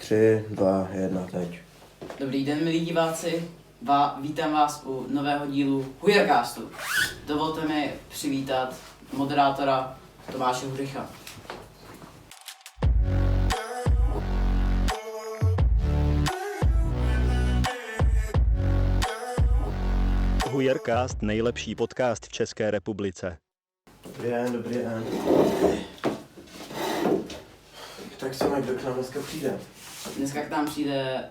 3, 2, 1, teď. Dobrý den, milí diváci. Vítám vás u nového dílu Hujercastu. Dovolte mi přivítat moderátora Tomáše Hudrycha. Hujercast, nejlepší podcast v České republice. Dobrý den. Tak co, kdo k nám dneska přijde? Dneska k nám přijde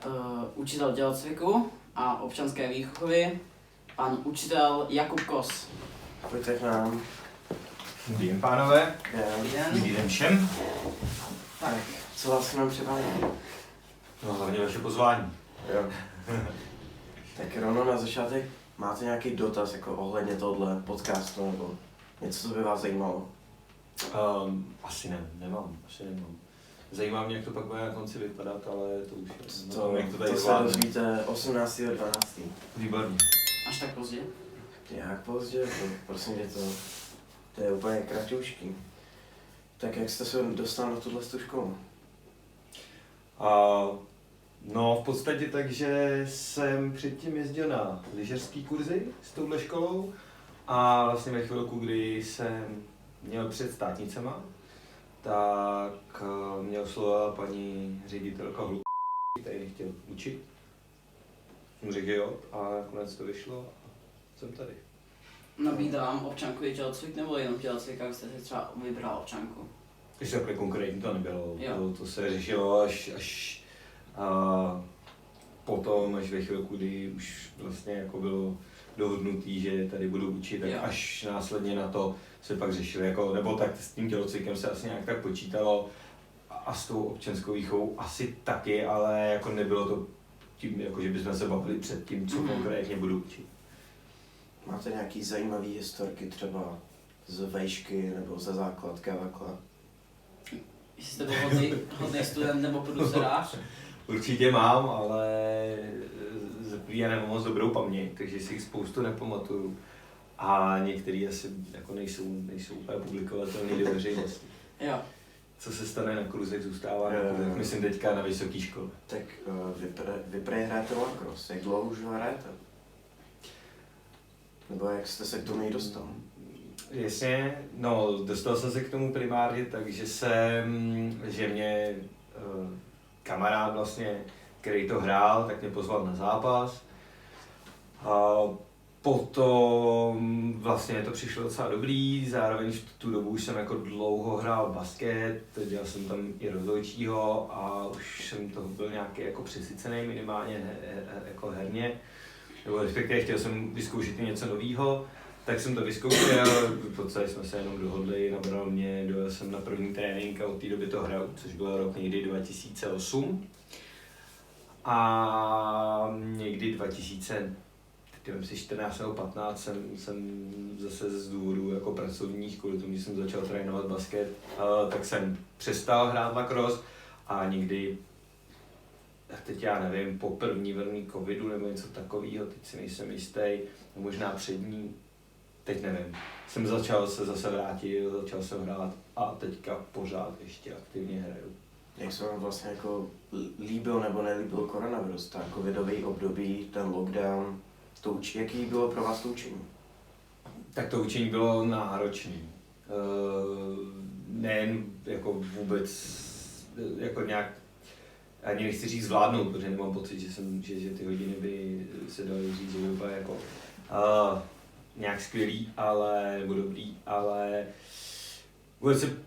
učitel tělocviku a občanské výchovy, pan učitel Jakub Kos. Pojďte k nám. Dobrý den, pánové. Dobrý den všem. Tak, Co vás k nám přivádí? No, hlavně vaše pozvání. Jo. Tak rovnou na začátek, máte nějaký dotaz jako ohledně tohle podcastu nebo něco, co by vás zajímalo? Asi nemám. Zajímá mě, jak to pak bude na konci vypadat, ale to už je. To se dozvíte 18.12. Výborně. až tak pozdě. Jak pozdě? Prosím tě, to je úplně kratoučký. Tak jak jste se dostal na tuhle školu? No, v podstatě tak, že jsem předtím jezdil na lyžařský kurzy s touhle školou a vlastně ve chvilku, kdy jsem měl před státnicema, tak mě oslovila paní ředitelka Hluk, který mě chtěl učit. Jsem řekl jo a nakonec to vyšlo a jsem tady. Nabídá vám občanku i tělocvik nebo jenom tělocvik, jak jste si třeba vybral občanku? Ještě takhle konkrétně to nebylo, to se řešilo až potom, až ve chvilku, kdy už vlastně jako bylo dohodnutý, že tady budu učit, tak až následně na to se pak řešilo, jako, nebo tak s tím tělocvikem se asi nějak tak počítalo a s tou občanskou výchovou asi taky, ale jako nebylo to tím, jako, že bychom se bavili před tím, co konkrétně budu učit. Máte nějaký zajímavý historky třeba z vejšky nebo ze základky a takhle? Jestli jste byl hodný student nebo producerář? Určitě mám, ale já nemám moc dobrou paměť, takže si jich spoustu nepamatuju. A některý asi jako nejsou úplně publikovatelný do veřejnosti. Jo. Co se stane na kurzech, zůstává na kurzech, myslím teďka na vysoké škole. Tak vy prej hrajete lacrosse, jak dlouho už ho hrajete? Nebo jak jste se k tomu dostal? Jasně, no dostal jsem se k tomu primárně, takže že mě kamarád vlastně, který to hrál, tak mě pozval na zápas. A potom vlastně to přišlo docela dobrý, zároveň v tu dobu už jsem jako dlouho hrál basket, dělal jsem tam i rozhodčího a už jsem toho byl nějaký jako přesycený minimálně jako herně. Nebo respektive chtěl jsem vyzkoušet něco nového, tak jsem to vyzkoušel, v podstatě jsme se jenom dohodli, nabral mě, dojel jsem na první trénink a od té doby to hraju, což byl rok někdy 2008. A někdy 2014 nebo 15 jsem zase z důvodu jako pracovních, kvůli tomu, že jsem začal trénovat basket, tak jsem přestal hrát lacrosse a někdy, teď já nevím, po první vlně covidu nebo něco takového, teď si nejsem jistý, možná před ní, teď nevím, jsem začal se zase vrátit, začal jsem hrát a teďka pořád ještě aktivně hraju. Jak se vám vlastně jako líbil nebo nelíbil koronavirus, ta covidový období, ten lockdown, jaký bylo pro vás to učení? Tak to učení bylo náročné. Nejen jako vůbec, jako nějak, ani nechci říct zvládnout, protože nemám pocit, že ty hodiny by se daly říct, že by bylo jako nějak skvělý, nebo dobrý, ale vůbec se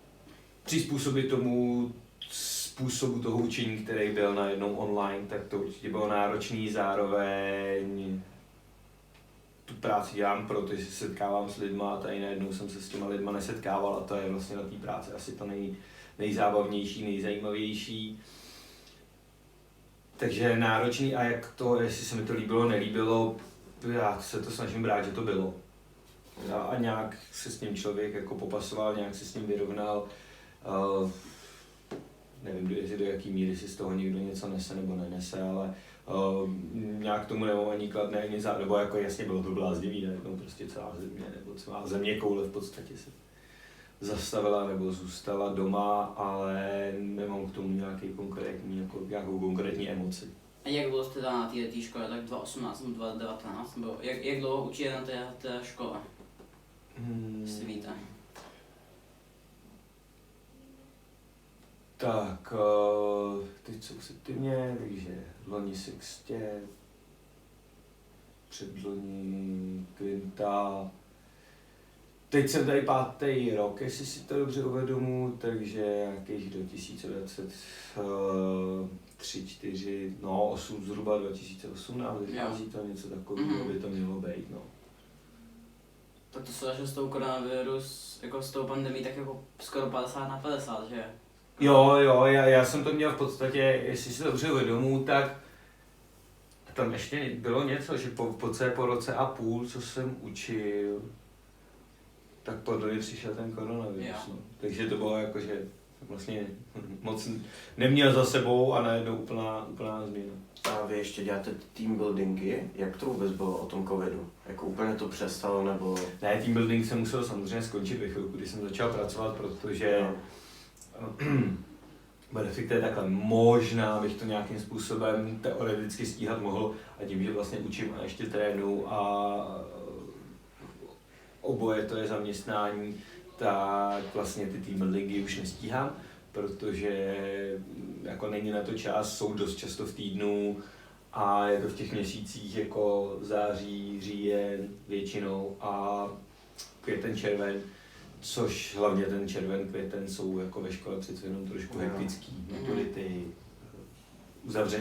přizpůsobit tomu způsobu toho učení, který byl najednou online, tak to určitě bylo náročný, zároveň tu práci dělám, protože se setkávám s lidma a tady najednou jsem se s těma lidma nesetkával a to je vlastně na té práci asi to nejzábavnější, nejzajímavější. Takže náročný a jak to, jestli se mi to líbilo, nelíbilo, já se to snažím brát, že to bylo. A nějak se s ním člověk jako popasoval, nějak se s ním vyrovnal. Nevím, jestli do jaký míry si z toho někdo něco nese nebo nenese, ale nějak tomu nemám ani kladné, ani nebo jako jasně bylo to bláznivý, najednou prostě celá země, nebo celá země koule v podstatě se zastavila nebo zůstala doma, ale nemám k tomu nějakou konkrétní emoci. A jak bylo teda na té škole, tak 2018 nebo 2019, nebo jak dlouho učí na té škole? Jestli víte. Tak, teď jsou septimě, takže loni sextě, předloni kvinta. Teď jsem tady 5. rok, jestli si to dobře uvědomu, takže nějakých 2023, 4, no 8, zhruba 2018, vychází to něco takového, by to mělo být, no. Tak to se zažil s tou koronavirus, jako s tou pandemí, tak jako skoro 50/50, že? Jo, já jsem to měl v podstatě, jestli si dobře uvědomu, tak tam ještě bylo něco, že po roce a půl, co jsem učil, tak po doby přišel ten koronavirus. No. Takže to bylo jako, že vlastně moc neměl za sebou a najednou úplná změna. A vy ještě děláte team buildingy? Jak to vůbec bylo o tom covidu? Jako úplně to přestalo nebo... Ne, team building jsem musel samozřejmě skončit ve chvilku, kdy jsem začal pracovat, protože respektive takhle, možná bych to nějakým způsobem teoreticky stíhat mohl a tím, že vlastně učím a ještě trénu a oboje to je zaměstnání, tak vlastně ty team buildingy už nestíhám, protože jako není na to čas, jsou dost často v týdnu a je to v těch měsících jako září, říjen většinou a květen, červen, což hlavně ten červen, květen jsou jako ve škole přece jenom trošku hektický, maturity,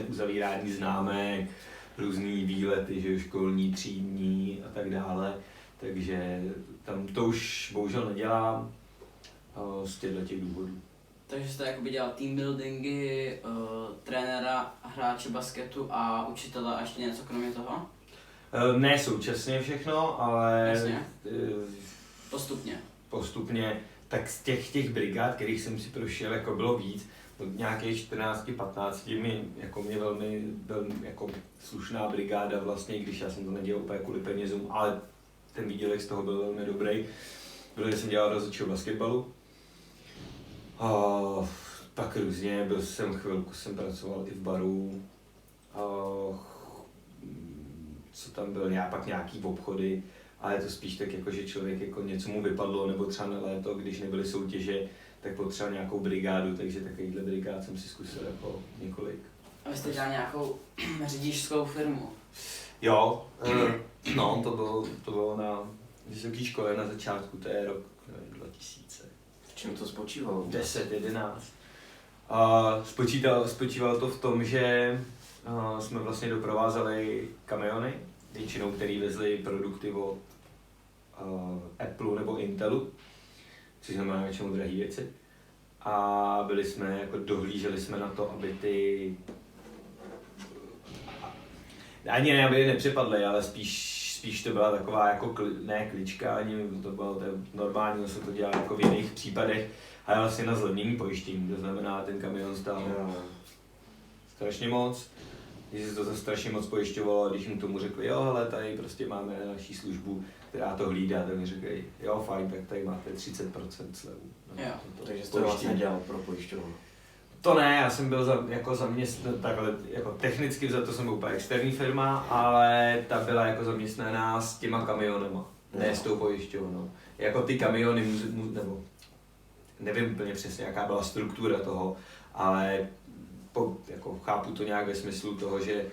uzavírání známek, různý výlety, že školní, třídní a tak dále. Takže tam to už bohužel nedělám z těch důvodů. Takže jste jakoby dělal team buildingy, trenéra, hráče basketu a učitele a ještě něco kromě toho? Ne současně všechno, ale postupně. Tak z těch brigád, kterých jsem si prošel, jako bylo víc, nějakých 14-15 mě velmi jako slušná brigáda vlastně, když já jsem to nedělal úplně kvůli penězům, ale ten výdělek z toho byl velmi dobrý. Protože jsem dělal rozhodčího basketbalu. Tak různě, chvilku jsem pracoval i v baru. Co tam byl, pak nějaký obchody, ale je to spíš tak jako, že člověk jako něco mu vypadlo, nebo třeba na léto, když nebyly soutěže, tak potřeboval nějakou brigádu, takže takovýhle brigád jsem si zkusil jako několik. A vy jste dělal nějakou řidičskou firmu? Jo, no to bylo na vysoké škole na začátku, to je rok 2000. V čem to spočívalo? 10, 11. Spočívalo to v tom, že jsme vlastně doprovázeli kamiony, většinou který vezli produkty od Apple nebo Intelu, což znamená většinou drahé věci. A dohlíželi jsme na to, aby ty ani ne, aby nepřepadly, ale spíš to byla taková jako ne klička, ani to bylo normální, se to dělá jako v jiných případech, ale vlastně na zlevnění pojištění, to znamená, ten kamion stál strašně moc, když se to strašně moc pojišťovalo, když mu tomu řekli, jo, hele, tady prostě máme naší službu, která to hlídá, tak mi řekli, jo, fajn, tak tady máte 30% slevu. Takže jste vlastně dělal pro pojišťovnu. To ne, já jsem byl jako zaměstnaný, takhle, jako technicky za to jsem byl úplně externí firma, ale ta byla jako zaměstnaná s těma kamionema, ne s tou pojišťovnou. Jako ty kamiony, nebo nevím úplně přesně, jaká byla struktura toho, ale jako chápu to nějak ve smyslu toho, že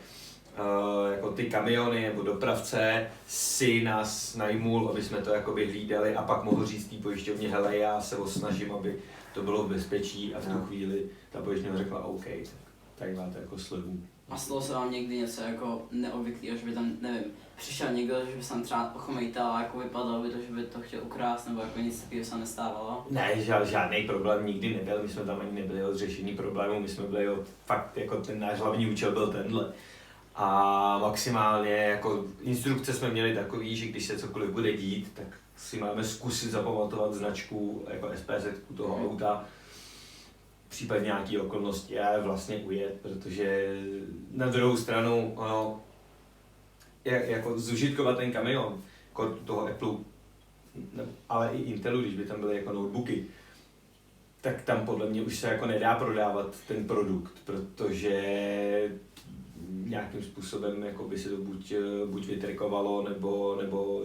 jako ty kamiony nebo dopravce si nás najmul, aby jsme to jakoby hlídali a pak mohl říct té pojišťovně, hele, já se snažím, aby to bylo v bezpečí a v tu chvíli ta pojišťovna řekla OK, tak tady máte jako slevu. A stalo se vám někdy něco jako neobvyklého, že by tam, nevím, přišel někdo, že by se tam třeba ochomejtal a jako vypadalo by to, že by to chtěl ukrást, nebo jako nic takového se nestávalo? Ne, žádný problém nikdy nebyl, my jsme tam ani nebyli od řešení problémů, my jsme byli fakt, jako ten náš hlavní účel byl tenhle. A maximálně jako instrukce jsme měli takový, že když se cokoliv bude dít, tak si máme zkusit zapamatovat značku jako SPZ toho auta, případně nějaké okolnosti a vlastně ujet, protože na druhou stranu ono, jako zužitkovat ten kamion, jako toho Apple, ale i Intelu, když by tam byly jako notebooky, tak tam podle mě už se jako nedá prodávat ten produkt, protože nějakým způsobem jako by se to buď vytrkovalo, nebo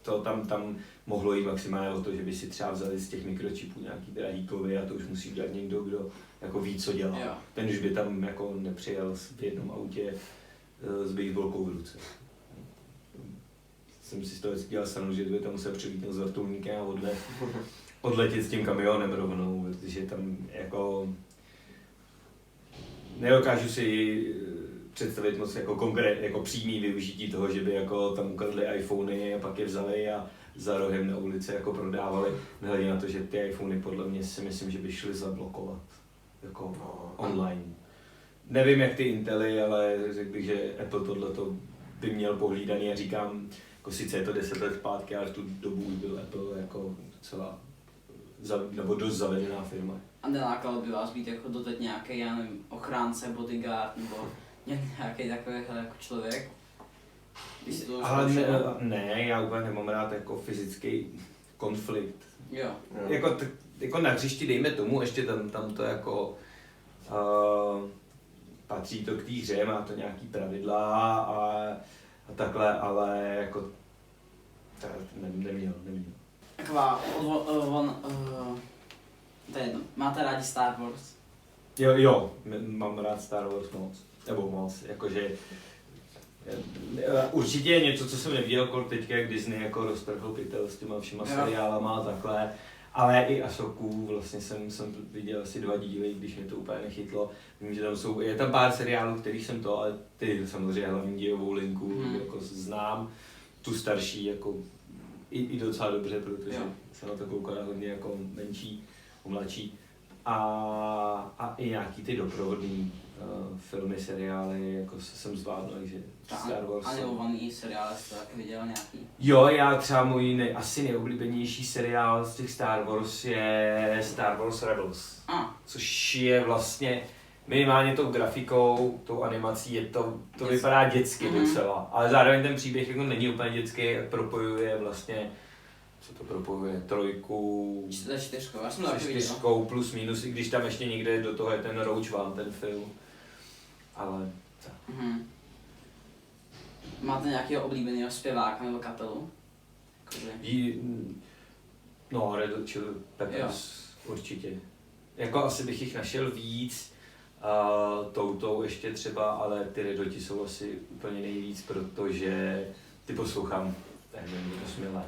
to tam mohlo jít maximálně o to, že by si třeba vzali z těch mikročipů nějaký drahý kovy a to už musí dělat někdo, kdo jako ví, co dělá. Jo. Ten už by tam jako nepřijel v jednom autě s baseballkou v ruce. Jsem si z toho dělal stranu, že by tam musel přivítnout s vrtulníkem a odletět s tím kamionem rovnou, protože tam jako nedokážu si představit moc jako přímý využití toho, že by jako tam ukradli iPhony a pak je vzali a za rohem na ulici jako prodávali, nehledě na to, že ty iPhony podle mě si myslím, že by šly zablokovat jako online. Nevím jak ty Intely, ale řekl bych, že Apple tohleto by měl pohlídaný a říkám, jako sice je to 10 let zpátky, ale v tu dobu byl Apple jako docela nebo dost zavedená firma. A nelákalo by vás být jako doteď nějaký, já nevím, ochránce, bodyguard nebo nějaký takový jako člověk? Když si to už ale ne, já úplně nemám rád jako fyzický konflikt. Jo. Jako na hřišti dejme tomu, ještě tam to jako patří to k té hře, má to nějaký pravidla a takhle, ale jako neměl. Taková, to je jedno, máte rádi Star Wars? Jo, mám rád Star Wars moc, jakože určitě je něco, co jsem neviděl kol teďka, jak Disney jako roztrhl pytel s těma všema seriálama a takhle, ale i Ahsoku vlastně jsem viděl asi 2 díly, když mě to úplně nechytlo. Vím, že tam je tam pár seriálů, kterých jsem to, ale ty samozřejmě hlavní dějovou linku jako znám, tu starší jako i docela dobře, protože se na to kouká hodně jako menší, mladší. A i nějaký ty doprovodný filmy, seriály, jako jsem zvládl, takže Star Wars. Animovaný seriály jste taky viděl nějaký? Jo, já třeba můj asi nejoblíbenější seriál z těch Star Wars je Star Wars Rebels. Což je vlastně minimálně tou grafikou, tou animací, to vypadá dětsky docela, ale zároveň ten příběh jako není úplně dětský, propojuje vlastně, co to propojuje, 3, 4 plus minus, i když tam ještě někde do toho je ten Rogue One, ten film, ale tak. Máte nějakého oblíbeného zpěváka nebo kapelu? No, Red Hot Chili Peppers určitě. Jako asi bych jich našel víc, toutou ještě třeba, ale ty Red Hoti jsou asi úplně nejvíc, protože ty poslouchám, nevím, 8 let.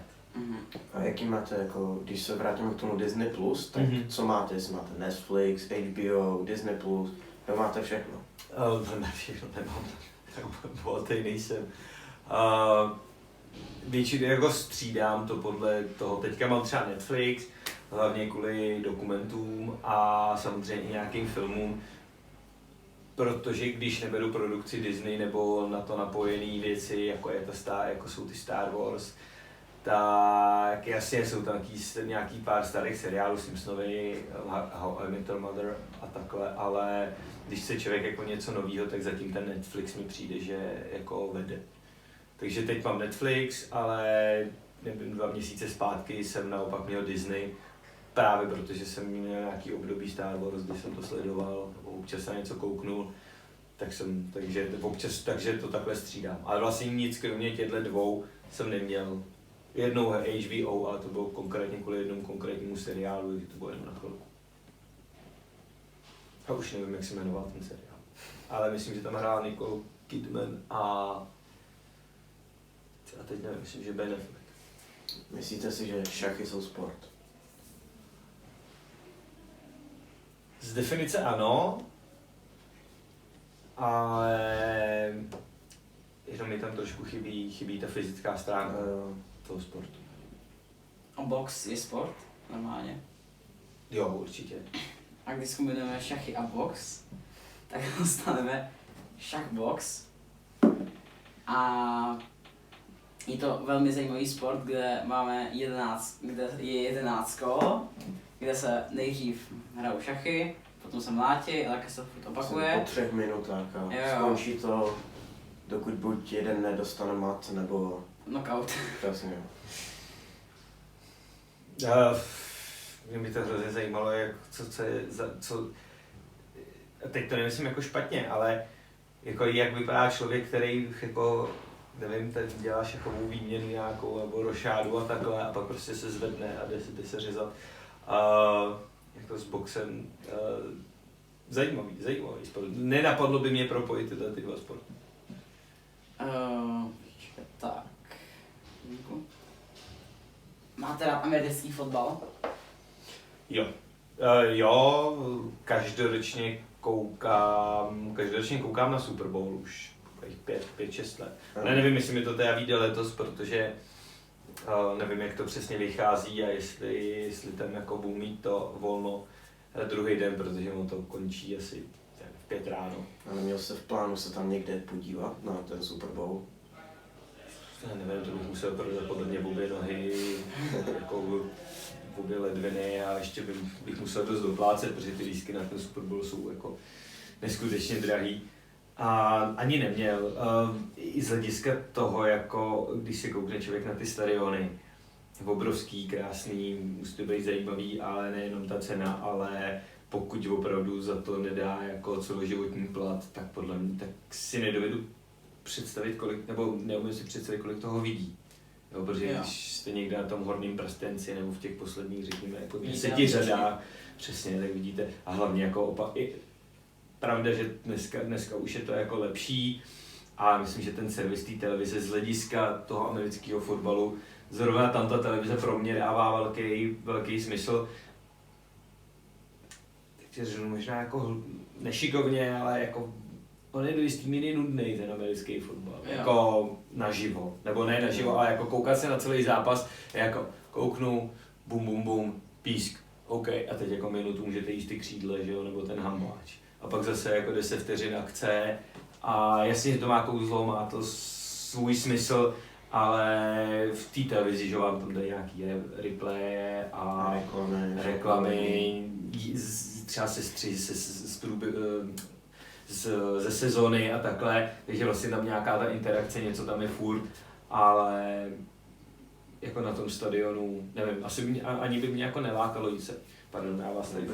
A jaký máte, jako, když se vrátíme k tomu Disney+, tak co máte? Jestli máte Netflix, HBO, Disney+, to máte všechno? Všechno nemám, tak bohatý nejsem. Většinou jako střídám to podle toho, teďka mám třeba Netflix, hlavně kvůli dokumentům a samozřejmě nějakým filmům, protože když neberu produkci Disney nebo na to napojené věci, jako jsou ty Star Wars, tak jasně jsou tam nějaký pár starých seriálů, Simpsonovi, How I Met Your Mother a takhle, ale když se člověk jako něco novýho, tak zatím ten Netflix mi přijde, že jako vede. Takže teď mám Netflix, ale nevím, 2 měsíce zpátky jsem naopak měl Disney, právě protože jsem měl nějaký období Star Wars, kdy jsem to sledoval, nebo občas na něco kouknul, takže to takhle střídám. Ale vlastně nic kromě těchto 2 jsem neměl. Jednou HBO, ale to bylo konkrétně kvůli jednomu konkrétnímu seriálu, takže to bylo jen na chvilku. A už nevím, jak se jmenoval ten seriál. Ale myslím, že tam hrál Nicole Kidman a teď nevím, myslím, že Ben Affleck. Myslíte si, že šachy jsou sport? Z definice ano, ale jenom mi tam trošku chybí ta fyzická stránka toho sportu. A box je sport? Normálně? Jo, určitě. A když zkombinujeme šachy a box, tak dostaneme šachbox. A je to velmi zajímavý sport, kde máme 11 kol, kde se nejdřív hrajou šachy, potom se mlátí, ale se to furt opakuje. Po 3 minutách a skončí to, dokud buď jeden nedostane mat, nebo... Knockout. Přesně. Mě by to hrozně zajímalo, a teď to nemyslím jako špatně, ale jako jak vypadá člověk, který jako, nevím, ten dělá šachovou výměnu nějakou, nebo rošádu a takhle, a pak prostě se zvedne a jde se řezat. Jako s boxem, zajímavý sport. Nenapadlo by mě propojit ty dva sporty. Tak. Máte rád americký fotbal? Jo, každoročně koukám na Super Bowl už 5-6 let. Ale nevím, jestli mi to teda vyjde letos, protože nevím, jak to přesně vychází a jestli tam jako budu mít to volno druhý den, protože mu to končí asi v 5 ráno. Ale měl jste v plánu se tam někde podívat na ten Super Bowl? Já nevím, to bych musel prodat podle mě obě nohy, jako obě ledviny a ještě bych musel dost doplácet, protože ty lístky na ten Super Bowl jsou jako neskutečně drahý. A ani neměl. I z hlediska toho, jako když se koukne člověk na ty stadiony, obrovský, krásný, musí to být zajímavý, ale nejenom ta cena, ale pokud opravdu za to nedá jako celoživotní plat, tak podle mě tak si nedovedu představit, nebo neumím si představit, kolik toho vidí. Jo, protože když jste někde na tom horním prstenci nebo v těch posledních, řekněme, jako 10 řadách, přesně, tak vidíte. A hlavně jako pravda, že dneska už je to jako lepší a myslím, že ten servis té televize z hlediska toho amerického fotbalu, zrovna tam ta televize pro mě dává velký smysl. Takže řeknu možná jako nešikovně, ale jako on je do jistý míry nudnej ten americký fotbal, jako naživo, nebo ne naživo, ale jako koukat se na celý zápas, jako kouknu, bum, písk, OK, a teď jako minutu můžete jíst ty křídle, že jo, nebo ten hambáč. A pak zase jako 10 vteřin akce a jasně, že to má kouzlo, má to svůj smysl, ale v té televizi, že vám tam dají nějaký replay a reklamy, třeba se střih ze sezony a takhle, takže vlastně tam nějaká ta interakce, něco tam je furt, ale jako na tom stadionu, nevím, ani by mě jako nelákalo jít se, pardon, já vás tady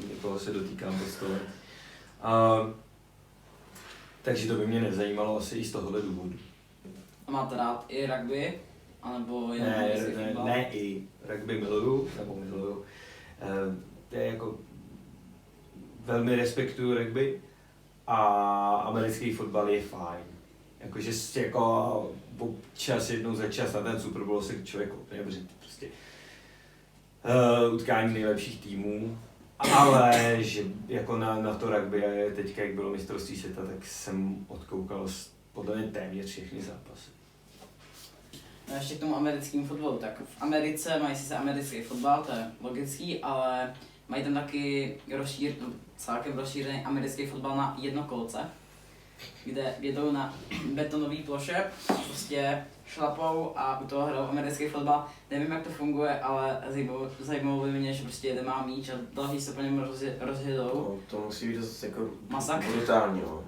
někoho se dotýkám pod stolem. Takže to by mě nezajímalo asi i z tohohle důvodu. A máte rád i rugby? Anebo ne, i rugby miluju. To je jako velmi respektuju rugby a americký fotbal je fajn. Jakože jako občas, jednou za čas na ten Super Bowl se člověk koupí, protože prostě utkání nejlepších týmů. Ale že jako na to rugby, teďka jak bylo mistrovství světa, tak jsem odkoukal podle mě téměř všechny zápasy. No ještě k tomu americkému fotbalu, tak v Americe mají sice americký fotbal, to je logický, ale mají tam taky celkem rozšířený americký fotbal na jednokolce, kde jedou na betonové ploše, prostě šlapou a u toho hrajou americký fotbal. Nevím, jak to funguje, ale zajímalo by mě, že prostě jeden má míč a další se po něm rozjedou. No, to musí být zase jako brutální, no.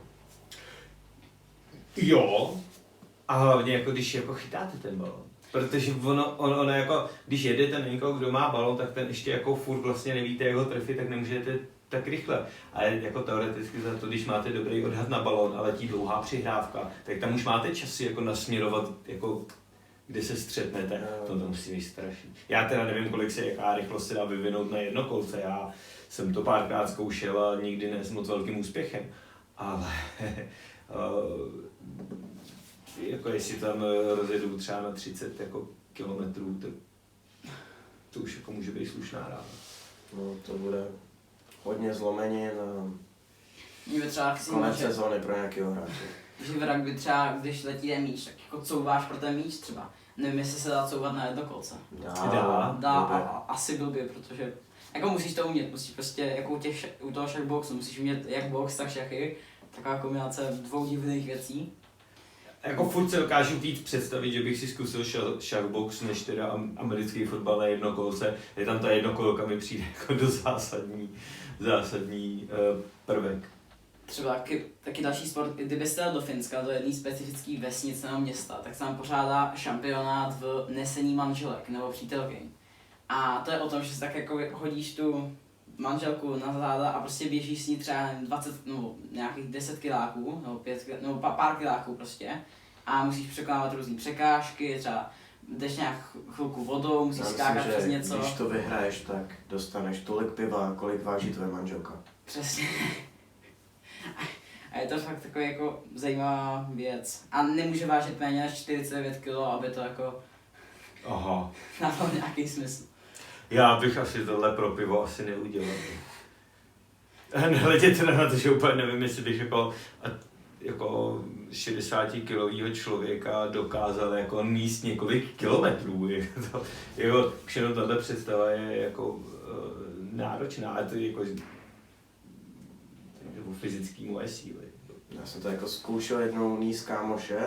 Jo, a hlavně jako když jako chytáte ten balon. Protože ono jako, když jedete na někoho, kdo má balon, tak ten ještě jako furt vlastně nevíte, jak ho trefit, tak nemůžete tak rychle. Ale jako teoreticky za to, když máte dobrý odhad na balon a letí dlouhá přihrávka, tak tam už máte čas jako nasměrovat, jako kde se střetnete. To musí být strašný. Já teda nevím, jaká rychlost se dá vyvinout na jednokolce. Já jsem to párkrát zkoušel a nikdy ne s moc velkým úspěchem. Ale jako jestli tam rozjedu třeba na 30 jako kilometrů, to už jako může být slušná rána. No to bude hodně zlomenin a konec sezóny pro nějakého hráče. Že v rugby třeba, když letí ten míč, tak jako couváš pro ten míč třeba. Nevím, jestli se dá couvat na jednokolce. Dá asi blbě, protože jako musíš to umět, musíš prostě jako u toho šachboxu, musíš umět jak box, tak šachy. Taková kombinace dvou divných věcí. Jako furt se dokážu víc představit, že bych si zkusil šachbox, než teda americký fotbal na jednokolce. Je tam ta jednokolka mi přijde jako dost zásadní prvek. Třeba taky další sport, kdybyste jel do Finska, do jedné specifické vesnice nebo města, tak se tam pořádá šampionát v nesení manželek nebo přítelkyň. A to je o tom, že si tak jako hodíš tu manželku na záda a prostě běžíš s ní třeba 20, nebo nějakých 10 kiláků, nebo 5, nebo pár kiláků prostě. A musíš překonávat různé překážky, třeba jdeš nějak chvilku vodou, musíš skákat přes něco. Když to vyhraješ, tak dostaneš tolik piva, kolik váží tvoje manželka. Přesně. A je to fakt takový jako zajímavá věc. A nemůže vážit méně než 49 kg, aby to jako Aha. dávalo nějaký smysl. Já bych asi tohle pro pivo asi neudělal. Nehledě teda na to, že úplně nevím, jestli bych jako 60-kilového člověka dokázal jako níst několik kilometrů. Už jenom tato představa je jako náročná, ale to je jako fyzický moje síly. Já jsem to jako zkoušel jednou níst kámoše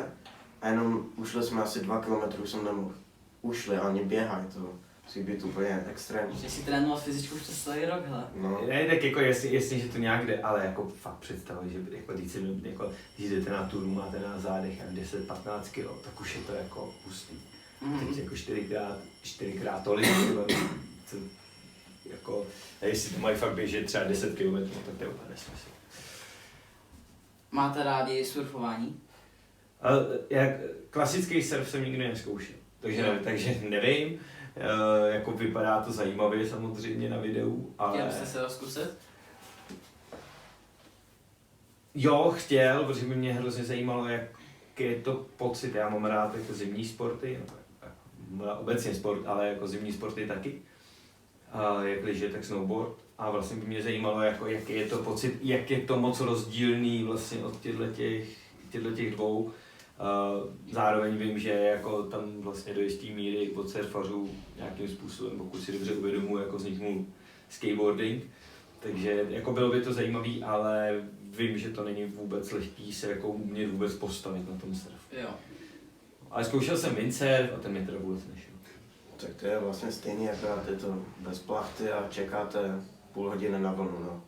a jenom ušli jsme asi 2 kilometrů, jsem nemohl. Ušli, ani běhají, to musí být úplně extrémní. Že si trénoval fyzičku už přes celý rok, hele. No. Ne, tak jako jasně, že to nějak jde, ale jako fakt představa, že jako když jdete na turu, máte na zádech 10-15 kg, tak už je to jako pustý. Teď jako 4x tolik, to, jako, a jestli to mají fakt běžet třeba 10 km, tak to je úplně nesmysl. Máte rádi surfování? Jak klasický surf jsem nikdy nezkoušel, takže nevím. Jako vypadá to zajímavě samozřejmě na videu, ale... Chtěl byste se ho zkusit? Jo, chtěl, protože by mě hrozně zajímalo, jak je to pocit. Já mám rád jako zimní sporty, obecně sport, ale jako zimní sporty taky. Jak lyže, tak snowboard. A vlastně by mě zajímalo, jako, jaký je to pocit, jak je to moc rozdílný vlastně od těchto dvou. Zároveň vím, že jako tam vlastně do jistý míry od surfařů nějakým způsobem, pokud si dobře uvědomuji, jako vzniknul skateboarding. Takže jako bylo by to zajímavý, ale vím, že to není vůbec lehký se jako umět vůbec postavit na tom surfu. Jo. Ale zkoušel jsem windsurf a ten mi teda vůbec nešel. Tak to je vlastně stejný, akorát je to bez plachty a čekáte půl hodiny na vlnu, no.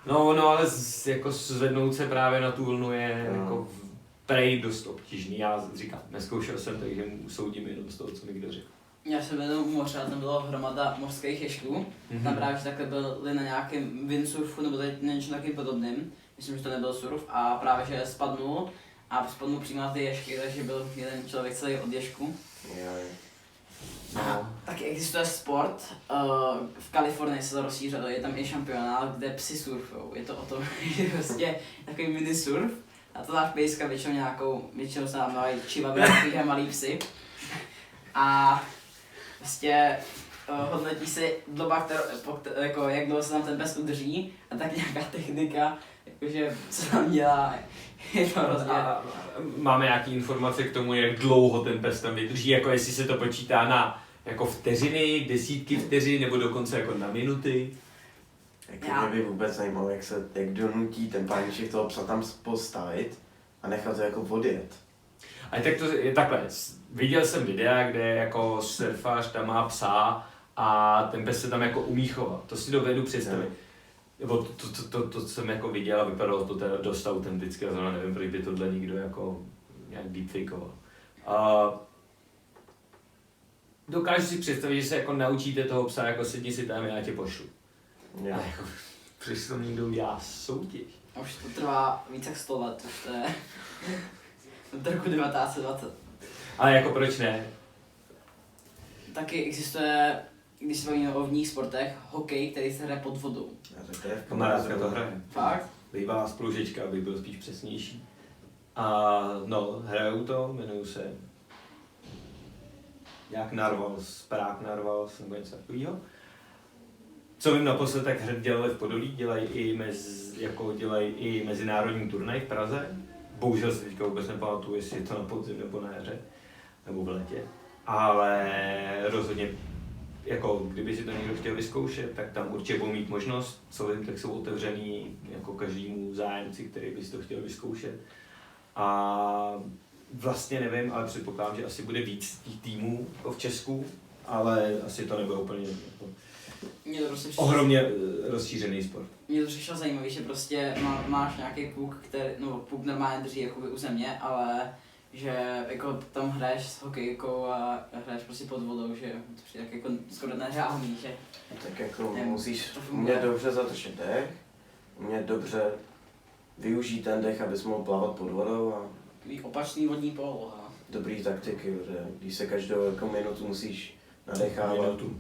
No ale jako zvednout se právě na tu vlnu je jako prej dost obtížný. Já říkám, neskoušel jsem, takže soudím jenom z toho, co mi kdo řekl. Já jsem byl u moře a tam byla hromada mořských ješků. Tam právě že takhle byli na nějakém windsurfu nebo něčem takovým podobným. Myslím, že to nebyl surf a právě že spadnul přímo na ty ješky, takže byl jeden člověk celý od ješku. A taky existuje sport, v Kalifornii se to rozšířilo, je tam i šampionát, kde psi surfujou. Je to o tom, že prostě takový mini surf a to dáš pejska většinou se tam dávají čivavy, takovýhle malý psy. A prostě hodnotí si doba, jako, jak dlouho se tam ten pes udrží a tak nějaká technika, jakože co tam dělá, je to hrozně. Máme nějaké informace k tomu, jak dlouho ten pes tam vydrží, jako jestli se to počítá na jako vteřiny, desítky vteřin nebo dokonce jako na minuty? Mě by vůbec zajímalo, jak donutí ten páníček toho psa tam postavit a nechat to jako odjet. A tak to je takhle, viděl jsem videa, kde jako surfař tam má psa a ten pes se tam jako umí chovat, to si dovedu představit. Nebo to jsem jako viděl a vypadalo to teda dost autentické, a nevím, proč by tohle nikdo jako nějak deepfakeoval. Dokážu si představit, že se jako naučíte toho psa, jako sedni si tam, já tě pošlu. A jako, proč to někdo udělá soutěž? Už to trvá více jak 100 let, už to je od roku 1920. Ale jako proč ne? Taky existuje, když se bavíme o vodních sportech, hokej, který se hraje pod vodou. Kamarádka to hraje. Fakt? Bývalá spolužečka, aby byl spíš přesnější. A no, hrajou to, jmenují se nějak Narvals, Prague Narvals nebo něco takového. Co vím naposled, tak dělali v Podolí, dělají i mezinárodní turnaj v Praze. Bohužel se teďka vůbec nepamatuju, jestli je to na podzim nebo na jaře, nebo v létě. Ale rozhodně, jako kdyby si to někdo chtěl vyzkoušet, tak tam určitě budou mít možnost. Co vím, tak jsou otevřený jako každému zájemci, který by si to chtěl vyzkoušet. A vlastně nevím, ale předpokládám, že asi bude víc těch týmů v Česku, ale asi to nebude úplně jako ohromně rozšířený sport. Mně to přišlo zajímavé, že prostě máš nějaký puk, který, no puk normálně drží jakoby u země, ale že jako tam hraješ s hokejkou a hraješ prostě pod vodou, že to přijde tak jako skoro nereálný, že Tak jako Ne, musíš to funguje. umět dobře zadržet dech, umět dobře využít ten dech, abys mohl plavat pod vodou a takový opačný vodní poloha. dobrý taktiky, že když se každou jako minutu musíš nadechávat. Minutu.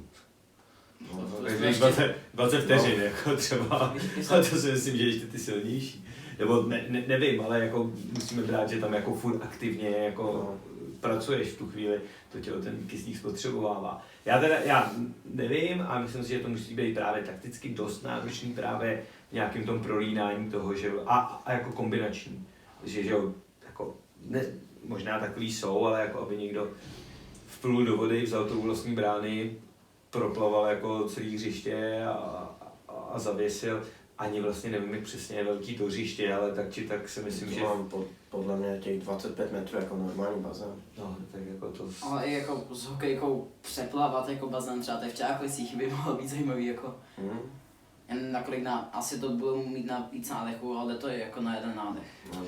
No, To Takže 20 vteřin, jako třeba. Ještě A to si myslím, že ještě ty silnější. Nebo nevím, ale jako musíme brát, že tam jako furt aktivně jako No. pracuješ v tu chvíli, to tělo ten kyslík spotřebovává. Já nevím a myslím si, že to musí být právě takticky dost náročný právě v nějakém tom prolínání toho, že a jako kombinační. Že jo, jako ne, možná takový jsou, ale jako aby někdo vplul do vody, vzal to úlostní brány, proplaval jako celý hřiště a zavěsil. Ani vlastně nevím, jak přesně je velký to hřiště, ale tak či tak si myslím, to že... mám podle mě těch 25 metrů jako normální bazén. No, tak jako to... Ale i jako s hokejkou přeplavat jako bazén třeba tady v Čáklicích by mohlo být zajímavý jako. Jen nakolik asi to budou mít na víc nádechů, ale to je jako na jeden nádech. No,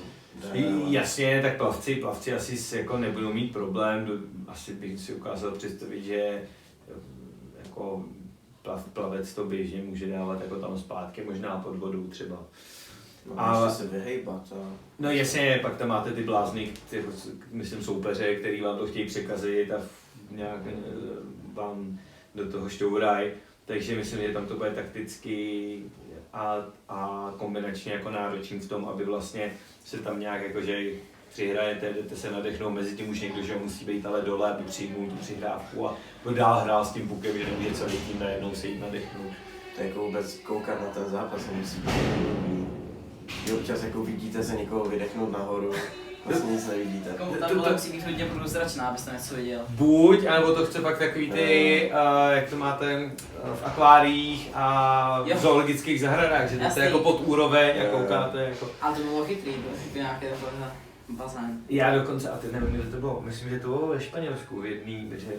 Jasně, tak plavci asi jako nebudou mít problém, asi bych si ukázal představit, že jako plavec to běžně může dávat jako tam zpátky, možná pod vodou třeba. No, Ale- ještě se vyhejbat a... No jasně, pak tam máte ty blázny, myslím soupeře, který vám to chtějí překazit a nějak vám do toho šťourají. Takže myslím, že tam to bude takticky a kombinačně jako náročný v tom, aby vlastně se tam nějak jakože přihrajete, jdete se nadechnout, mezi tím už někdo, že musí být ale dole, aby přijmul tu přihrávku a dál hrál s tím pukem, že nemůže celý tím najednou se jít nadechnout. To jako vůbec koukat na ten zápas nemusí být. Vy občas jako vidíte se někoho vydechnout nahoru, vlastně nic nevidíte. Jako tam to musí být hodně průzračná, abyste něco viděl. Buď, anebo to chce pak takový ty, jak to máte v akváriích a v Jo. zoologických zahradách, že jdete Jasný. jako pod úroveň a koukáte jako... A to bylo chytrý, byl nějaký takovýhle bazén. Já dokonce, a teď nevím, kde to bylo, myslím, že to bylo ve Španělsku v jedný, protože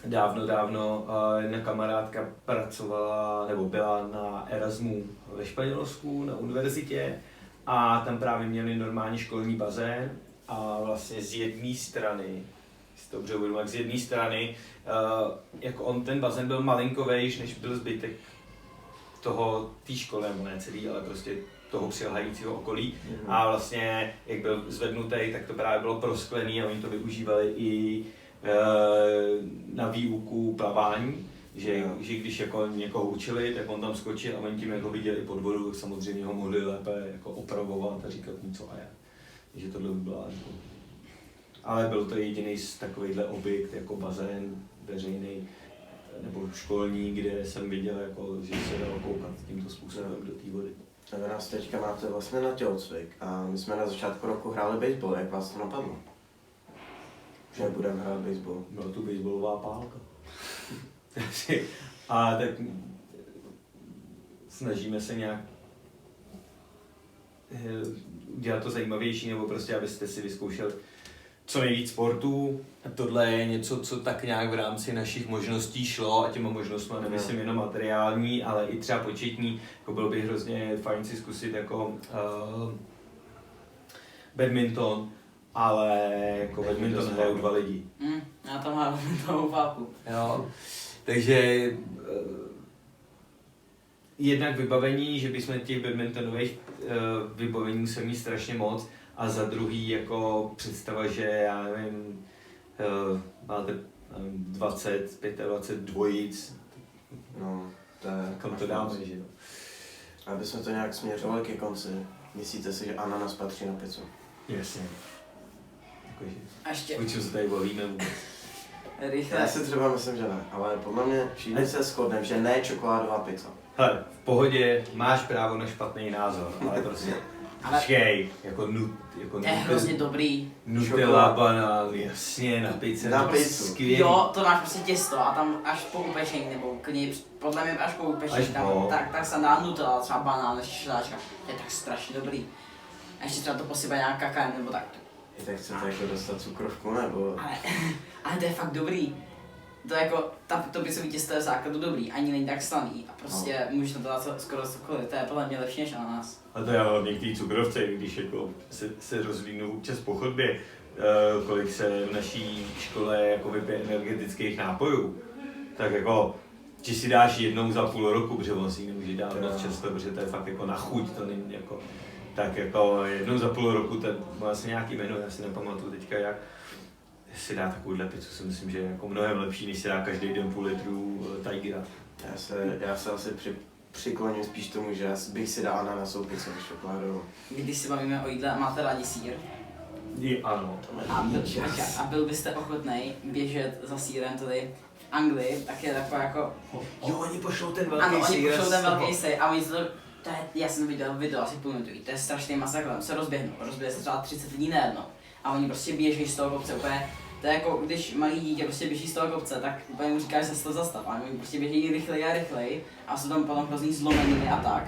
dávno jedna kamarádka pracovala, nebo byla na Erasmu ve Španělsku na univerzitě a tam právě měli normální školní bazén a vlastně z jedné strany, si to dobře uvědomím, jak z jedné strany, jako ten bazén byl malinkovejš, než byl zbytek té školy, nebo ne celý, ale prostě toho přilehajícího okolí. A vlastně, jak byl zvednutý, tak to právě bylo prosklený a oni to využívali i na výuku plavání, že když jako někoho učili, tak on tam skočil a oni tím jako viděli pod vodu, tak samozřejmě ho mohli lépe jako opravovat a říkat mu co a jak. Takže tohle by byla jako... Ale byl to jediný z takovýchhle objekt, jako bazén veřejný nebo školní, kde jsem viděl, jako, že se dalo koukat tímto způsobem do té vody. Vy nás teďka máte vlastně na tělocvik a my jsme na začátku roku hráli baseball, jak vás to napadlo? Že budeme hrát baseball. Byla tu baseballová pálka. A tak snažíme se nějak dělat to zajímavější, nebo prostě abyste si vyzkoušeli co nejvíc sportů. A tohle je něco, co tak nějak v rámci našich možností šlo a těma možnostmi nemyslím jenom materiální, ale i třeba početní. Jako bylo by hrozně fajn si zkusit jako badminton, ale jako badminton hrajou 2 lidi. Já tam mám toho váku. Jo. Takže jednak vybavení, že bychom těch badmintonových vybavení museli mít strašně moc, a za druhý jako představa, že já nevím, máte 20, 25 dvojic, No, to je... kam to dáme, že jo? Aby jsme to nějak směřovali ke konci, myslíte si, že ananas patří na pizzu? Jasně. Jakože, A ještě o čem se tady bavíme vůbec? rychle. Já si třeba myslím, že ne, ale podle mě všichni se shodneme, že ne čokoládová pizza. Hele, v pohodě, máš právo na špatný názor, ale prostě počkej, jako To je hrozně dobrý. Nutella, banán, jasně, na pizze, Na to pizzu. skvělý. Jo, to máš prostě těsto a tam až po upečení, nebo podle mě až po upečení, Až tam, po. tak se dá Nutella, třeba banán, ještě šeláčka. To je tak strašně dobrý. A ještě třeba to posypá nějak kakaem, nebo tak. I tak chcete jako dostat cukrovku, nebo... Ale to je fakt dobrý. to jako, to pizový těsto je v základu dobrý, ani není tak slaný a prostě můžeš na to dát skoro cokoliv, to je podle mě lepší než ananas. A to já mám některý cukrovce, když jako se rozlínu občas po chodbě, kolik se v naší škole jako vypije energetických nápojů, tak jako, či si dáš jednou za půl roku, protože on si ji nemůže dát moc často, protože to je fakt jako na chuť, to není jako, tak jako jednou za půl roku, to má asi nějaký jméno, já si nepamatuju teďka jak, si dá takovouhle pizzu, si myslím, že je jako mnohem lepší, než si dá každý den půl litru Tigera. Já se asi přikloním spíš tomu, že bych si dal ananasovou pizzu než čokoládovou. Když se bavíme o jídle, máte rádi sýr? Ano. A byl byste ochotnej běžet za sýrem tady v Anglii, tak je taková jako... Jo, oni pošlou ten velký Ano, sýr. oni pošlou ten velký sýr a oni to je, já jsem viděl video asi půl minutový, to je strašný masakr, tam se rozběhne se třeba 30 lidí najednou a oni prostě běží z toho kopce úplně, to je jako když malý dítě prostě běží z toho kopce, tak úplně mu říkáš, že se to zastav, a oni prostě běží rychleji a rychleji a jsou tam potom hrozný zlomeniny a tak.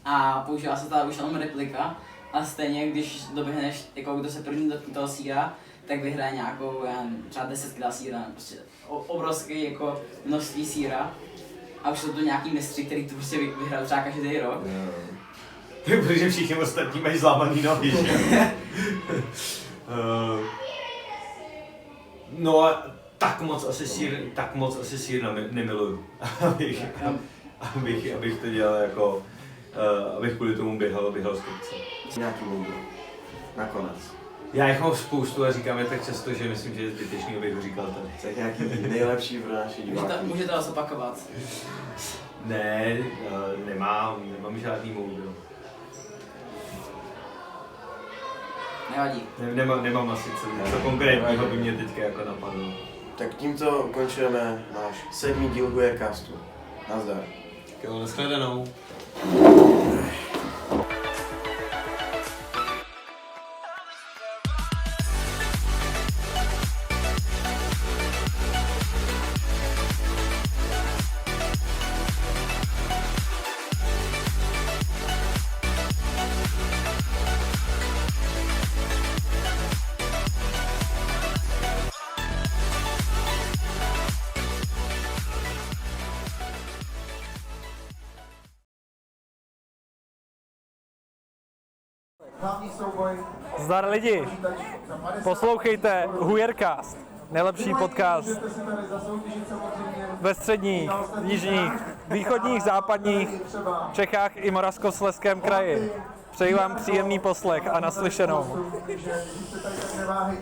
A používá se ta už jenom replika a stejně když doběhneš, jako kdo se první dotkne toho sýra, tak vyhraje nějakou, já nevím, třeba 10 kg sýra, prostě obrovský jako množství sýra. A už jsou to nějaký mistři, který to prostě vyhrál třeba každý rok. Protože všichni ostatní mají zlámaný nohy, že? No a tak moc asi sír nemiluju. abych to dělal jako, abych kvůli tomu běhal z kopce. Nějaký můj nakonec. Já jich mám spoustu a říkám je tak často, že myslím, že je zbytečný, abych ho říkal tady. Tak nějaký nejlepší pro naše diváky. Můžete to zopakovat. Ne, nemám žádný moudro. Nevadí. Nemám asi co konkrétního by mě teďka jako napadlo. Tak tímto ukončujeme náš 7. díl Guercastu. Nazdar. Jo, nashledanou. Zdar lidi, poslouchejte Guercast, nejlepší podcast ve středních, jižních, východních, západních Čechách i Moravskoslezském kraji. Přeji vám příjemný poslech a naslyšenou.